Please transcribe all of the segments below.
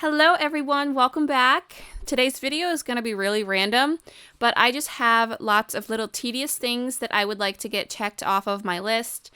Hello everyone, welcome back. Today's video is going to be really random, but I just have lots of little tedious things that I would like to get checked off of my list.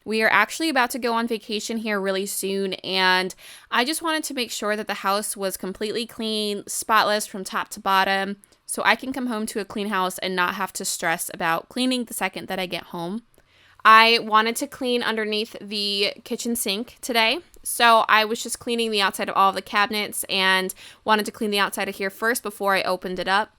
We are actually about to go on vacation here really soon, and I just wanted to make sure that the house was completely clean, spotless from top to bottom, so I can come home to a clean house and not have to stress about cleaning the second that I get home. I wanted to clean underneath the kitchen sink today, so I was just cleaning the outside of all of the cabinets and wanted to clean the outside of here first before I opened it up.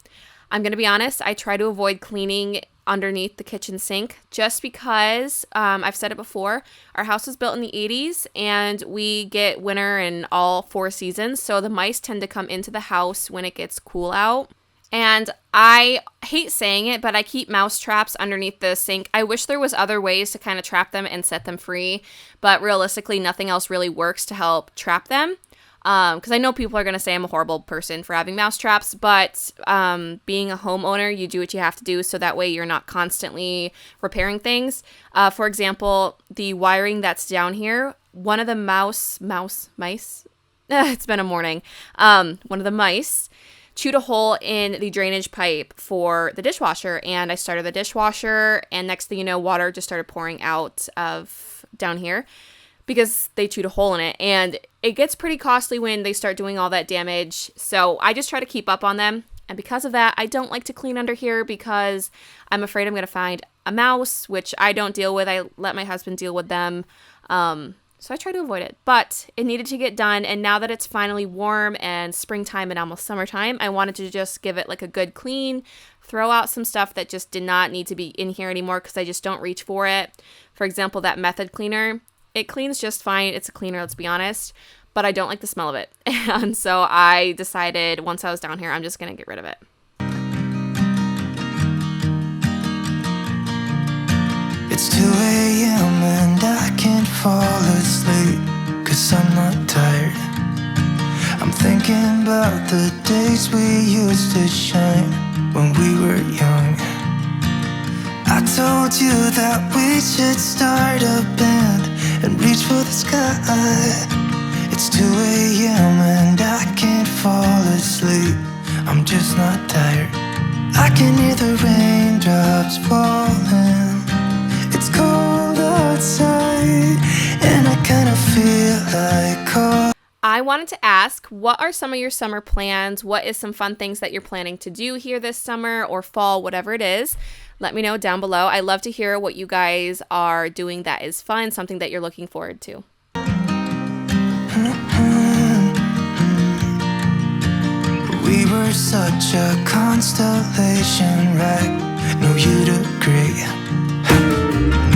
I'm going to be honest, I try to avoid cleaning underneath the kitchen sink just because, I've said it before, our house was built in the 80s and we get winter in all 4 seasons, so the mice tend to come into the house when it gets cool out. And I hate saying it, but I keep mouse traps underneath the sink. I wish there was other ways to kind of trap them and set them free, but realistically, nothing else really works to help trap them. Because I know people are going to say I'm a horrible person for having mouse traps, but being a homeowner, you do what you have to do so that way you're not constantly repairing things. For example, the wiring that's down here, one of the mice, it's been a morning, one of the mice chewed a hole in the drainage pipe for the dishwasher, and I started the dishwasher, and next thing you know, water just started pouring out of down here because they chewed a hole in it, and it gets pretty costly when they start doing all that damage, so I just try to keep up on them, and because of that, I don't like to clean under here because I'm afraid I'm going to find a mouse, which I don't deal with. I let my husband deal with them, so I try to avoid it, but it needed to get done, and now that it's finally warm and springtime and almost summertime, I wanted to just give it like a good clean, throw out some stuff that just did not need to be in here anymore because I just don't reach for it. For example, that method cleaner, it cleans just fine. It's a cleaner, let's be honest, but I don't like the smell of it, and so I decided once I was down here, I'm just going to get rid of it. It's 2 a.m. and I can't fall asleep, 'cause I'm not tired. I'm thinking about the days we used to shine when we were young. I told you that we should start a band and reach for the sky. It's 2 a.m. and I can't fall asleep, I'm just not tired. I can hear the raindrops falling. It's cold outside, and I kind of feel like I wanted to ask, what are some of your summer plans? What is some fun things that you're planning to do here this summer or fall, whatever it is? Let me know down below. I love to hear what you guys are doing that is fun, something that you're looking forward to. We were such a constellation, right? No, you'd agree.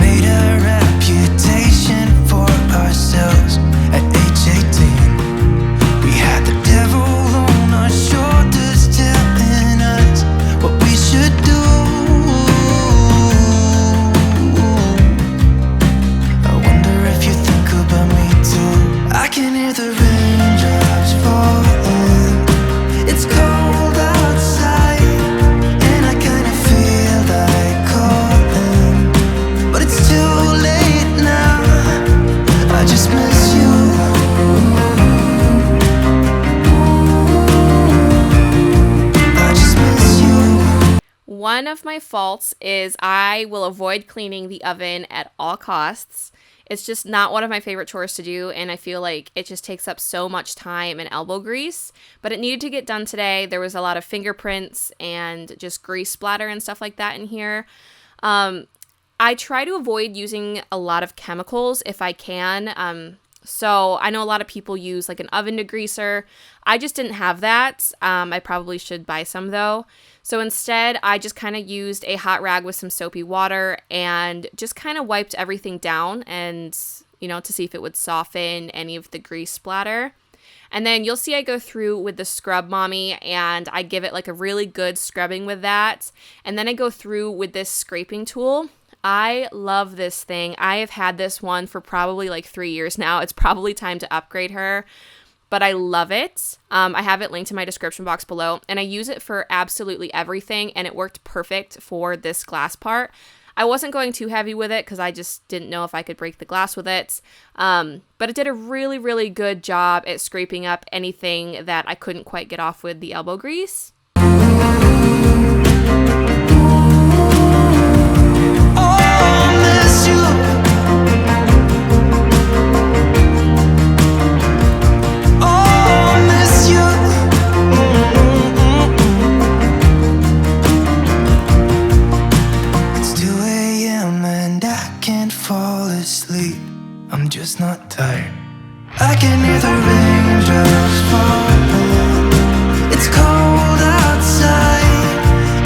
Made a reputation for ourselves at age 18. We had the devil on our shoulders telling us what we should do. I wonder if you think about me too. I can hear the raindrops falling. It's cold outside, and I kind of feel like calling, but it's too late now. I just miss you. I just miss you. One of my faults is I will avoid cleaning the oven at all costs. It's just not one of my favorite chores to do, and I feel like it just takes up so much time and elbow grease, but it needed to get done today. There was a lot of fingerprints and just grease splatter and stuff like that in here. I try to avoid using a lot of chemicals if I can. So I know a lot of people use like an oven degreaser. I just didn't have that. I probably should buy some though. So instead, I just kind of used a hot rag with some soapy water and just kind of wiped everything down and, to see if it would soften any of the grease splatter. And then you'll see I go through with the Scrub Mommy and I give it like a really good scrubbing with that. And then I go through with this scraping tool. I love this thing. I have had this one for probably like 3 years now. It's probably time to upgrade her, but I love it. I have it linked in my description box below, and I use it for absolutely everything, and it worked perfect for this glass part. I wasn't going too heavy with it because I just didn't know if I could break the glass with it. But it did a really, really good job at scraping up anything that I couldn't quite get off with the elbow grease. I'm just not tired. I can hear the raindrops falling. It's cold outside,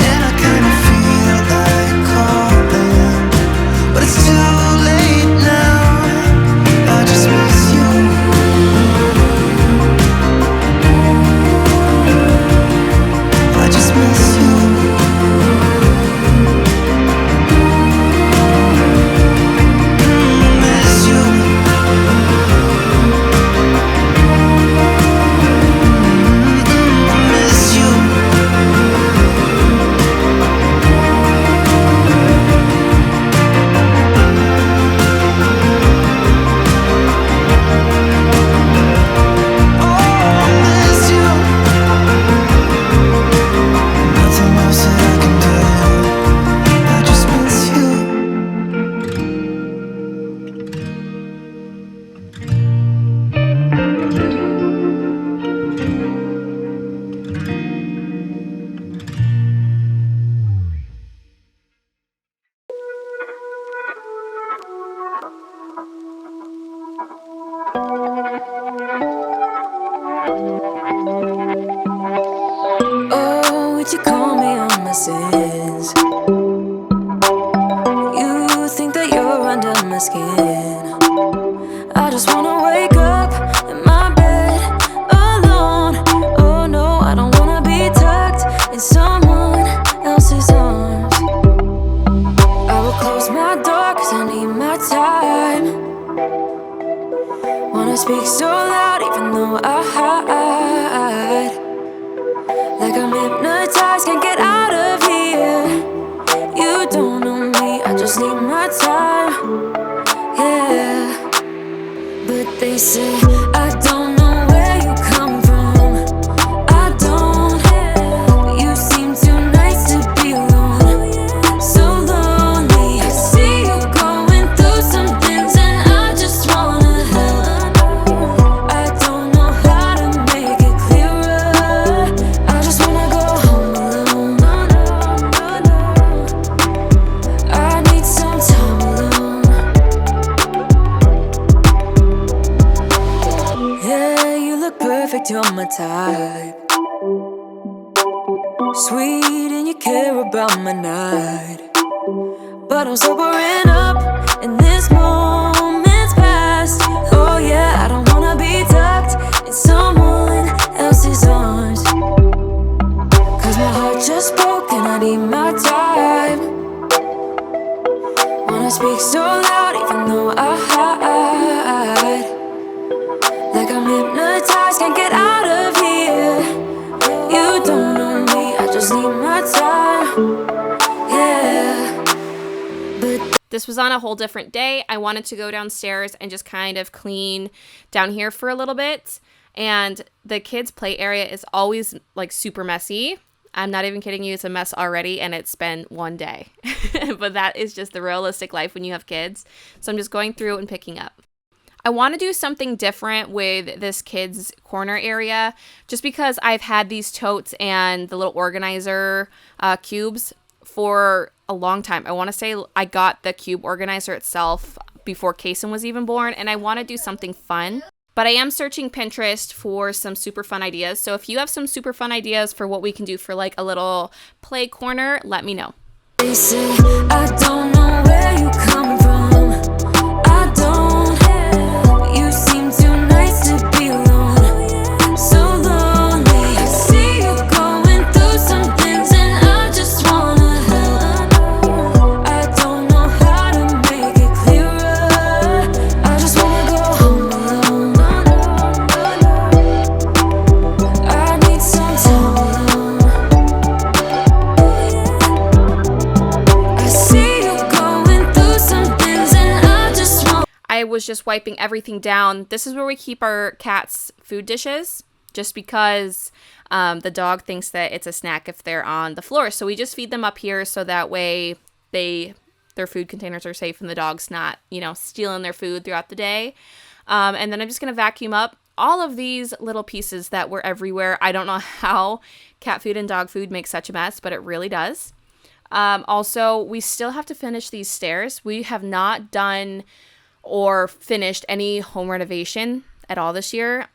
and I kinda feel like calling, but it's too late now. I just miss you. I just miss you. Oh, would you call me on my sins? You think that you're under my skin. I just wanna wake up in my bed alone. Oh no, I don't wanna be tucked in someone else's arms. I will close my door 'cause I need my time. Wanna speak so loud even though I hide. Like I'm hypnotized, can't get out of here. You don't know me, I just need my time. Yeah, but they say I don't know where you come from. I don't. You seem too nice to be alone. So lonely. I see you going through some things and I just wanna help. I don't know how to make it clearer. I just wanna go home alone. I need some time alone. Yeah, you look perfect, you're my type. Sweet and you care about my night. But I'm sobering up and this moment's past. Oh yeah, I don't wanna be tucked in someone else's arms. 'Cause my heart just broke and I need my time. Wanna speak so loud even though I hide. Like I'm hypnotized, can't get out of here. You don't know me, I just need my time. Yeah, but This was on a whole different day. I wanted to go downstairs and just kind of clean down here for a little bit. And the kids' play area is always like super messy. I'm not even kidding you. It's a mess already and it's been one day. But that is just the realistic life when you have kids. So I'm just going through and picking up. I want to do something different with this kids' corner area just because I've had these totes and the little organizer cubes for a long time. I want to say I got the cube organizer itself before Kason was even born, and I want to do something fun. But I am searching Pinterest for some super fun ideas. So if you have some super fun ideas for what we can do for like a little play corner, let me know. they say I don't know where you come from. I don't. You seem too nice to be alone. So lonely. I see you going through some things and I just wanna help. I don't know how to make it clearer. I just wanna go home alone. I need some time alone. I was just wiping everything down. This is where we keep our cats' food dishes, just because the dog thinks that it's a snack if they're on the floor. So we just feed them up here so that way their food containers are safe and the dog's not, stealing their food throughout the day. And then I'm just going to vacuum up all of these little pieces that were everywhere. I don't know how cat food and dog food makes such a mess, but it really does. Also, we still have to finish these stairs. We have not done or finished any home renovation at all this year.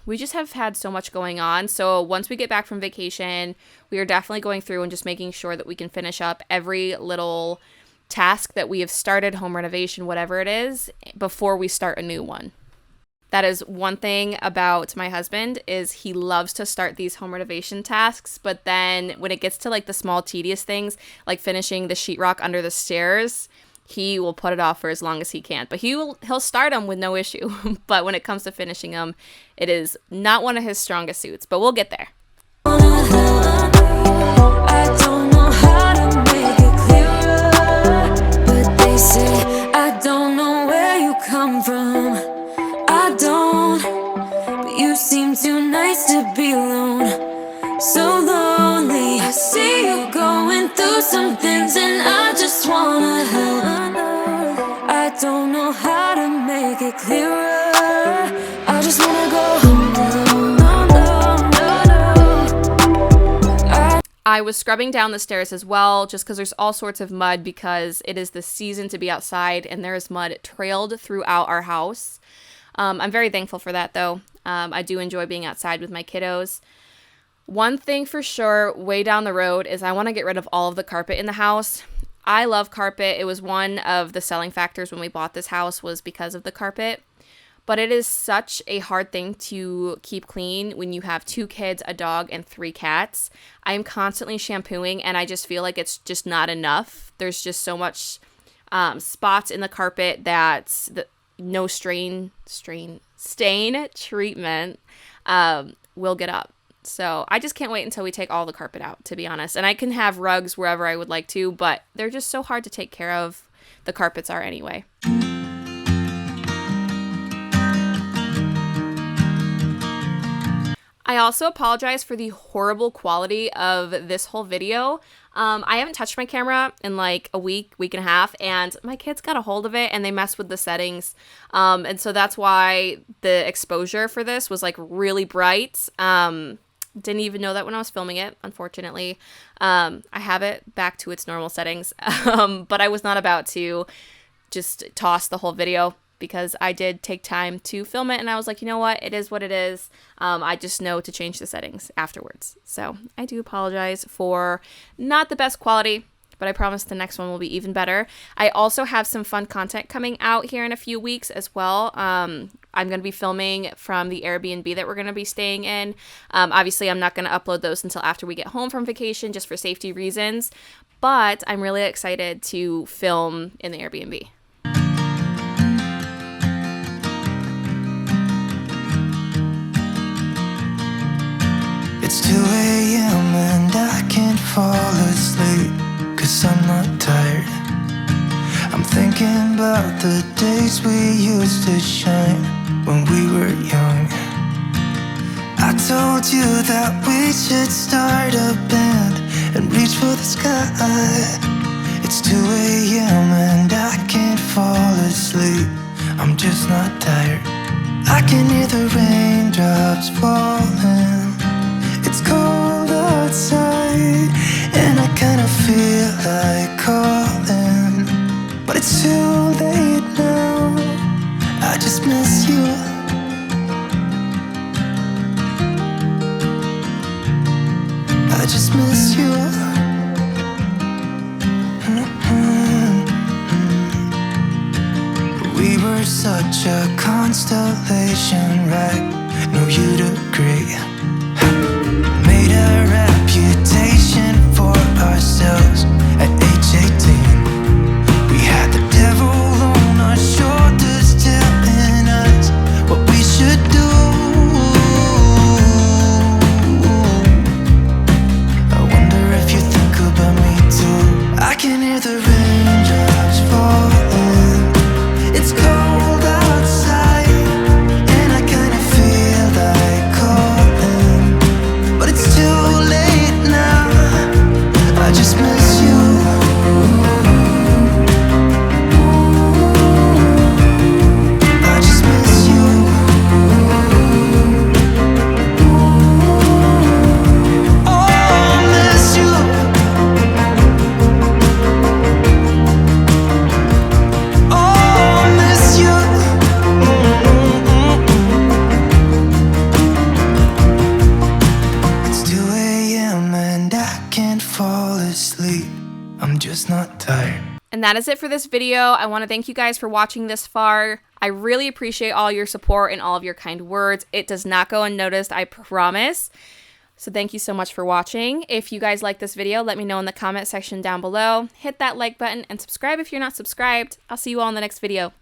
We just have had so much going on. So once we get back from vacation, we are definitely going through and just making sure that we can finish up every little task that we have started, home renovation, whatever it is, before we start a new one. That is one thing about my husband, is he loves to start these home renovation tasks, but then when it gets to like the small tedious things, like finishing the sheetrock under the stairs, he will put it off for as long as he can. But he'll start them with no issue. But when it comes to finishing them, it is not one of his strongest suits, but we'll get there. I don't know how to make it clearer, but they say I don't know where you come from. I don't, but you seem too nice to be alone. So lonely. I see you going through some things, and I just wanna help. I don't know how to make it clearer. I just wanna go home. I was scrubbing down the stairs as well, just because there's all sorts of mud, because it is the season to be outside and there is mud trailed throughout our house. I'm very thankful for that, though. I do enjoy being outside with my kiddos. One thing for sure, way down the road, is I want to get rid of all of the carpet in the house. I love carpet. It was one of the selling factors when we bought this house, was because of the carpet. But it is such a hard thing to keep clean when you have 2 kids, a dog, and 3 cats. I am constantly shampooing, and I just feel like it's just not enough. There's just so much spots in the carpet that no stain treatment will get up. So I just can't wait until we take all the carpet out, to be honest. And I can have rugs wherever I would like to, but they're just so hard to take care of. The carpets are anyway. I also apologize for the horrible quality of this whole video. I haven't touched my camera in like a week and a half, and my kids got a hold of it and they messed with the settings. And so that's why the exposure for this was like really bright. Didn't even know that when I was filming it, unfortunately. I have it back to its normal settings, but I was not about to just toss the whole video, because I did take time to film it, and I was like, you know what, it is what it is. I just know to change the settings afterwards. So I do apologize for not the best quality, but I promise the next one will be even better. I also have some fun content coming out here in a few weeks as well. I'm going to be filming from the Airbnb that we're going to be staying in. Obviously, I'm not going to upload those until after we get home from vacation, just for safety reasons, but I'm really excited to film in the Airbnb. It's 2 a.m. and I can't fall asleep, 'cause I'm not tired. I'm thinking about the days we used to shine when we were young. I told you that we should start a band and reach for the sky. It's 2 a.m. and I can't fall asleep. I'm just not tired. I can hear the raindrops falling. It's cold outside, and I kinda feel like calling, but it's too late now. I just miss you. I just miss you. We were such a constellation, right? No, you'd agree. Made a reputation for ourselves at age 18. We had the devil on our shoulders, telling us what we should do. I wonder if you think about me too. I can hear the raindrops falling. It's cold And that is it for this video. I want to thank you guys for watching this far. I really appreciate all your support and all of your kind words. It does not go unnoticed, I promise. So thank you so much for watching. If you guys like this video, let me know in the comment section down below. Hit that like button and subscribe if you're not subscribed. I'll see you all in the next video.